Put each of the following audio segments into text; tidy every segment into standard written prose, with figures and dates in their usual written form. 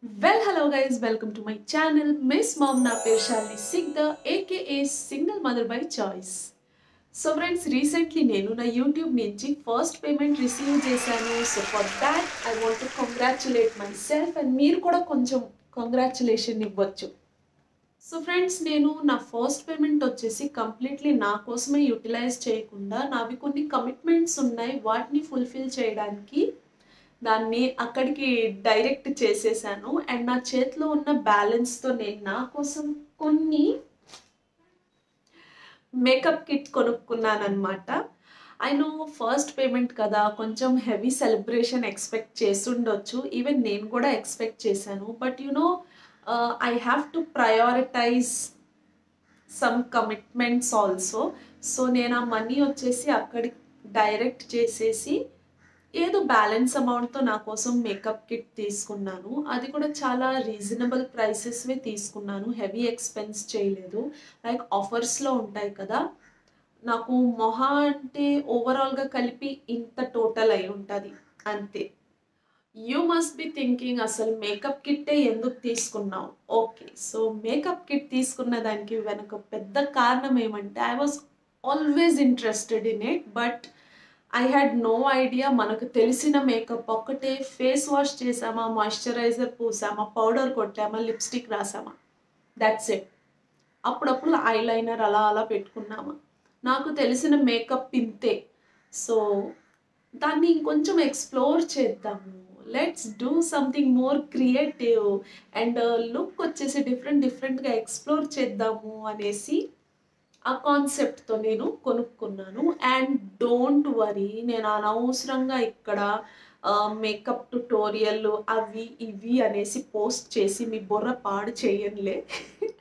Well, hello guys, welcome to my channel. Miss Mom na Pershali Sigda, aka Single Mother by Choice. So friends, recently నేను నా YouTube నుంచి first payment receive చేశాను. So for that I want to congratulate my self and మీరు కూడా కొంచెం congratulation ఇవ్వచ్చు. So friends, నేను నా ఫస్ట్ పేమెంట్ వచ్చేసి కంప్లీట్లీ నా కోసమే యూటిలైజ్ చేయకుండా నావి కొన్ని కమిట్మెంట్స్ ఉన్నాయి, వాటిని ఫుల్ఫిల్ చేయడానికి దాన్ని అక్కడికి డైరెక్ట్ చేసేసాను. అండ్ నా చేతిలో ఉన్న బ్యాలెన్స్తో నేను నా కోసం కొన్ని మేకప్ కిట్ కొనుక్కున్నాను అనమాట. ఐ నో ఫస్ట్ పేమెంట్ కదా, కొంచెం హెవీ సెలబ్రేషన్ ఎక్స్పెక్ట్ చేస్తుండొచ్చు. ఈవెన్ నేను కూడా ఎక్స్పెక్ట్ చేశాను. But I have to prioritize some commitments also. So నేను ఆ మనీ వచ్చేసి అక్కడికి డైరెక్ట్ చేసేసి ఏదో బ్యాలెన్స్ అమౌంట్తో నా కోసం మేకప్ కిట్ తీసుకున్నాను. అది కూడా చాలా రీజనబుల్ ప్రైసెస్వే తీసుకున్నాను, హెవీ ఎక్స్పెన్స్ చేయలేదు. లైక్ ఆఫర్స్లో ఉంటాయి కదా, నాకు మొహా అంటే ఓవరాల్గా కలిపి ఇంత టోటల్ అయి ఉంటుంది అంతే. యూ మస్ట్ బి థింకింగ్ అసలు మేకప్ కిట్టే ఎందుకు తీసుకున్నావు? ఓకే, సో మేకప్ కిట్ తీసుకున్న దానికి వెనక పెద్ద కారణం ఏమంటే I was always interested in it, but I had no idea. మనకు తెలిసిన మేకప్ ఒక్కటే, ఫేస్ వాష్ చేసామా, మాయిశ్చరైజర్ పూసామా, పౌడర్ కొట్టామా, లిప్స్టిక్ రాసామా, దట్స్ ఇట్. అప్పుడప్పుడు ఐలైనర్ అలా అలా పెట్టుకున్నామా. నాకు తెలిసిన మేకప్ ఇంతే. సో దాన్ని ఇంకొంచెం ఎక్స్ప్లోర్ చేద్దాము, let's do something more creative and look వచ్చేసి డిఫరెంట్గా ఎక్స్ప్లోర్ చేద్దాము అనేసి ఆ కాన్సెప్ట్తో నేను కొనుక్కున్నాను. అండ్ డోంట్ వరీ, నేను అనవసరంగా ఇక్కడ మేకప్ ట్యుటోరియల్ అవి ఇవి అనేసి పోస్ట్ చేసి మీ బుర్ర పాడు చేయనులే.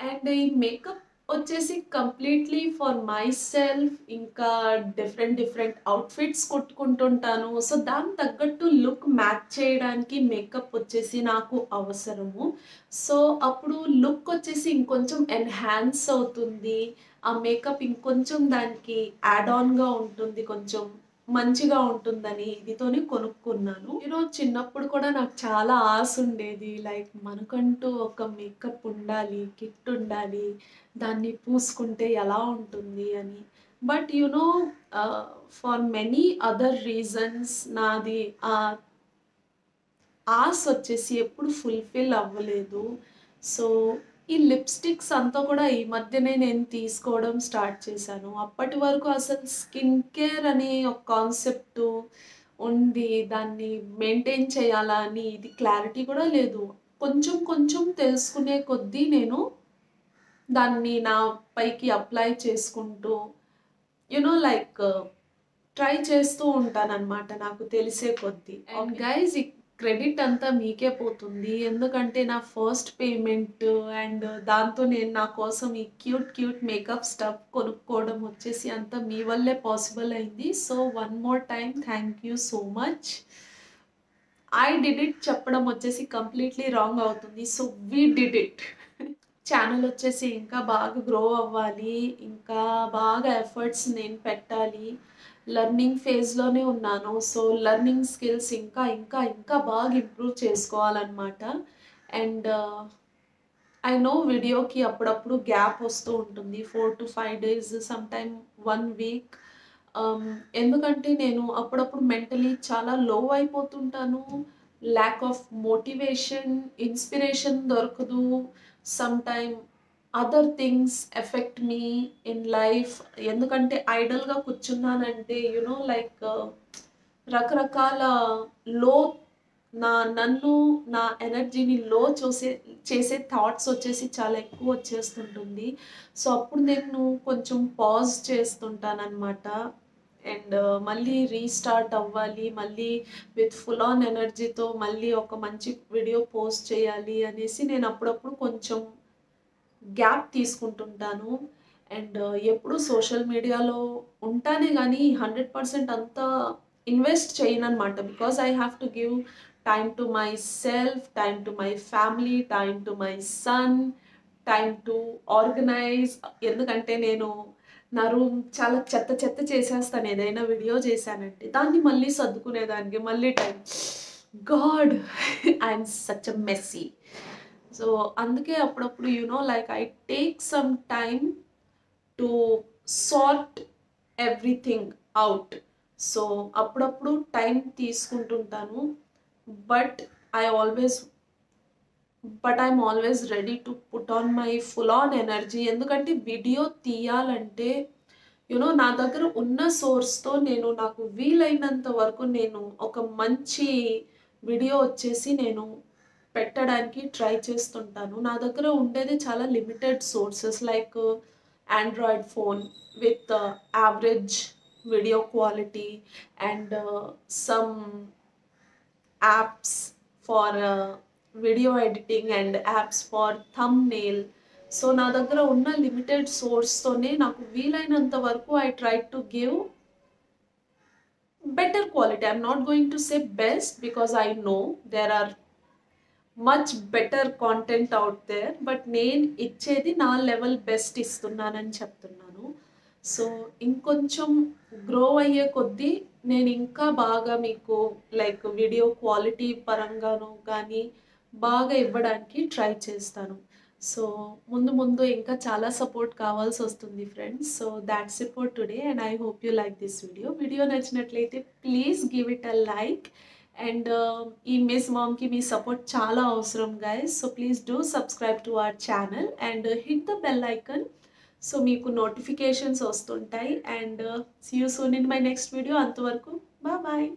అండ్ ఈ మేకప్ వచ్చేసి కంప్లీట్లీ ఫర్ మై సెల్ఫ్. ఇంకా డిఫరెంట్ అవుట్ఫిట్స్ కొట్టుకుంటుంటాను. సో దానికి తగ్గట్టు లుక్ మ్యాచ్ చేయడానికి మేకప్ వచ్చేసి నాకు అవసరము. సో అప్పుడు లుక్ వచ్చేసి ఇంకొంచెం ఎన్హాన్స్ అవుతుంది, ఆ మేకప్ ఇంకొంచెం దానికి యాడ్ ఆన్గా ఉంటుంది, కొంచెం మంచిగా ఉంటుందని ఇదితోనే కొనుక్కున్నాను. చిన్నప్పుడు కూడా నాకు చాలా ఆశ ఉండేది, లైక్ మనకంటూ ఒక మేకప్ ఉండాలి, కిట్ ఉండాలి, దాన్ని పూసుకుంటే ఎలా ఉంటుంది అని. But for many other reasons నాది ఆ ఆశ వచ్చేసి ఎప్పుడు ఫుల్ఫిల్ అవ్వలేదు. సో ఈ లిప్స్టిక్స్ అంతా కూడా ఈ మధ్యనే నేను తీసుకోవడం స్టార్ట్ చేశాను. అప్పటి వరకు అసలు స్కిన్ కేర్ అనే ఒక కాన్సెప్ట్ ఉంది, దాన్ని మెయింటైన్ చేయాలా అని ఇది క్లారిటీ కూడా లేదు. కొంచెం తెలుసుకునే కొద్దీ నేను దాన్ని నా పైకి అప్లై చేసుకుంటూ లైక్ ట్రై చేస్తూ ఉంటానన్నమాట నాకు తెలిసే కొద్దీ. అండ్ గైజ్, క్రెడిట్ అంతా మీకే పోతుంది, ఎందుకంటే నా ఫస్ట్ పేమెంట్ అండ్ దాంతో నేను నా కోసం ఈ క్యూట్ మేకప్ స్టఫ్ కొనుక్కోవడం వచ్చేసి అంతా మీ వల్లే పాసిబుల్ అయింది. So one more time thank you so much. I did it చెప్పడం వచ్చేసి కంప్లీట్లీ రాంగ్ అవుతుంది. So we did it. Channel వచ్చేసి ఇంకా బాగా గ్రో అవ్వాలి, ఇంకా బాగా ఎఫర్ట్స్ నేను పెట్టాలి. లర్నింగ్ ఫేజ్లోనే ఉన్నాను. సో లర్నింగ్ స్కిల్స్ ఇంకా బాగా ఇంప్రూవ్ చేసుకోవాలన్నమాట. అండ్ ఐ నో వీడియోకి అప్పుడప్పుడు గ్యాప్ వస్తూ ఉంటుంది, 4 to 5 days, some time 1 week. ఎందుకంటే నేను అప్పుడప్పుడు మెంటలీ చాలా లో అయిపోతుంటాను, ల్యాక్ ఆఫ్ మోటివేషన్, ఇన్స్పిరేషన్ దొరకదు. Some time other things effect me in life. ఎందుకంటే ఐడల్గా కూర్చున్నానంటే లైక్ రకరకాల లో నన్ను నా ఎనర్జీని లో చేసే థాట్స్ వచ్చేసి చాలా ఎక్కువ వచ్చేస్తుంటుంది. సో అప్పుడు నేను కొంచెం పాజ్ చేస్తుంటానన్నమాట. అండ్ మళ్ళీ రీస్టార్ట్ అవ్వాలి, మళ్ళీ విత్ ఫుల్ ఆన్ ఎనర్జీతో మళ్ళీ ఒక మంచి వీడియో పోస్ట్ చేయాలి అనేసి నేను అప్పుడప్పుడు కొంచెం గ్యాప్ తీసుకుంటుంటాను. అండ్ ఎప్పుడు సోషల్ మీడియాలో ఉంటానే కానీ 100% అంతా ఇన్వెస్ట్ చేయను అనమాట. Because I have to give time to my self, time to my family, time to my son, time to organise. ఎందుకంటే నేను నా రూమ్ చాలా చెత్త చేసేస్తాను, ఏదైనా వీడియో చేశానంటే దాన్ని మళ్ళీ సర్దుకునేదానికి మళ్ళీ time. God I'm such a messy. So అందుకే అప్పుడప్పుడు like I take some time to sort everything out. So అప్పుడప్పుడు టైం తీసుకుంటుంటాను. But I always but I'm always ready to put on my full on energy. ఎందుకంటే video తీయాలంటే నా దగ్గర ఉన్న సోర్స్తో నాకు వీలైనంత వరకు నేను ఒక మంచి వీడియో వచ్చేసి నేను పెట్టడానికి ట్రై చేస్తుంటాను. నా దగ్గర ఉండేది చాలా limited sources, like android phone with average video quality and some apps for video editing and apps for thumbnail. So నా దగ్గర ఉన్న లిమిటెడ్ సోర్స్తోనే నాకు వీలైనంత వరకు I try to give better quality. I'm not going to say best because I know there are much better content out there, but నేను ఇచ్చేది నా లెవెల్ బెస్ట్ ఇస్తున్నానని చెప్తున్నాను. సో ఇంకొంచెం గ్రో అయ్యే కొద్దీ నేను ఇంకా బాగా మీకు లైక్ వీడియో క్వాలిటీ పరంగాను కానీ బాగా ఇవ్వడానికి ట్రై చేస్తాను. సో ముందు ముందు ఇంకా చాలా సపోర్ట్ కావాల్సి వస్తుంది friends. So that's it for today and I hope you like this video నచ్చినట్లయితే please give it a like. And ఈ మిస్ మామ్కి మీ సపోర్ట్ చాలా అవసరం guys. So please do subscribe to our channel and hit the bell icon so మీకు notifications వస్తుంటాయి. And see you soon in my next video. అంతవరకు bye.